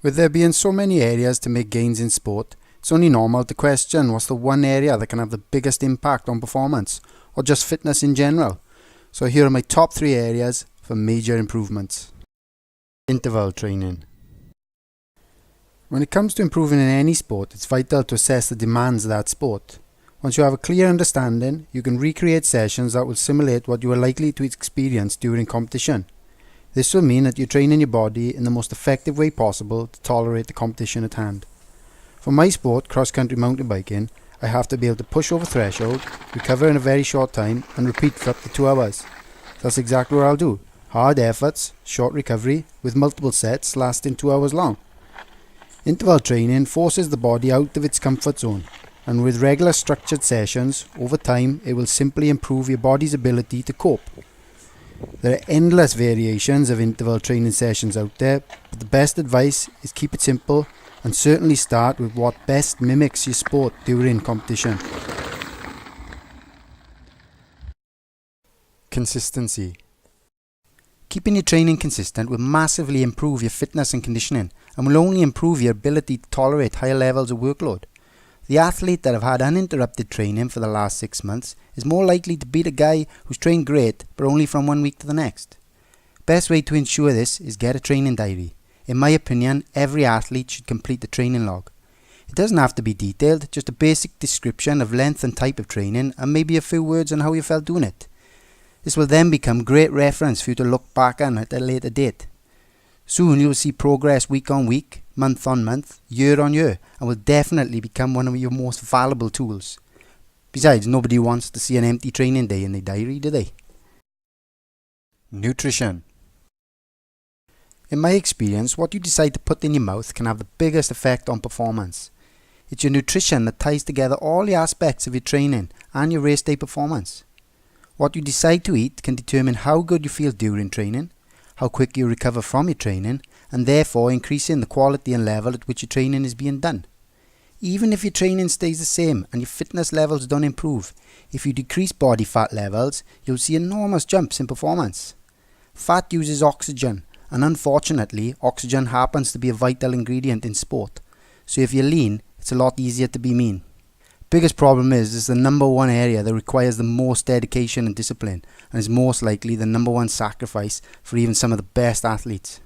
With there being so many areas to make gains in sport, it's only normal to question what's the one area that can have the biggest impact on performance, or just fitness in general. So here are my top 3 areas for major improvements. Interval training. When it comes to improving in any sport, it's vital to assess the demands of that sport. Once you have a clear understanding, you can recreate sessions that will simulate what you are likely to experience during competition. This will mean that you're training your body in the most effective way possible to tolerate the competition at hand. For my sport, cross-country mountain biking, I have to be able to push over threshold, recover in a very short time, and repeat for up to 2 hours. That's exactly what I'll do. Hard efforts, short recovery, with multiple sets lasting 2 hours long. Interval training forces the body out of its comfort zone, and with regular structured sessions, over time it will simply improve your body's ability to cope. There are endless variations of interval training sessions out there, but the best advice is keep it simple and certainly start with what best mimics your sport during competition. Consistency. Keeping your training consistent will massively improve your fitness and conditioning, and will only improve your ability to tolerate higher levels of workload. The athlete that have had uninterrupted training for the last 6 months is more likely to beat a guy who's trained great but only from 1 week to the next. Best way to ensure this is get a training diary. In my opinion, every athlete should complete the training log. It doesn't have to be detailed, just a basic description of length and type of training and maybe a few words on how you felt doing it. This will then become great reference for you to look back on at a later date. Soon you'll see progress week on week, month on month, year on year, and will definitely become one of your most valuable tools. Besides, nobody wants to see an empty training day in their diary, do they? Nutrition. In my experience, what you decide to put in your mouth can have the biggest effect on performance. It's your nutrition that ties together all the aspects of your training and your race day performance. What you decide to eat can determine how good you feel during training, how quick you recover from your training, and therefore increasing the quality and level at which your training is being done. Even if your training stays the same and your fitness levels don't improve, if you decrease body fat levels, you'll see enormous jumps in performance. Fat uses oxygen, and unfortunately, oxygen happens to be a vital ingredient in sport. So if you're lean, it's a lot easier to be mean. Biggest problem is it's the number one area that requires the most dedication and discipline, and is most likely the number one sacrifice for even some of the best athletes.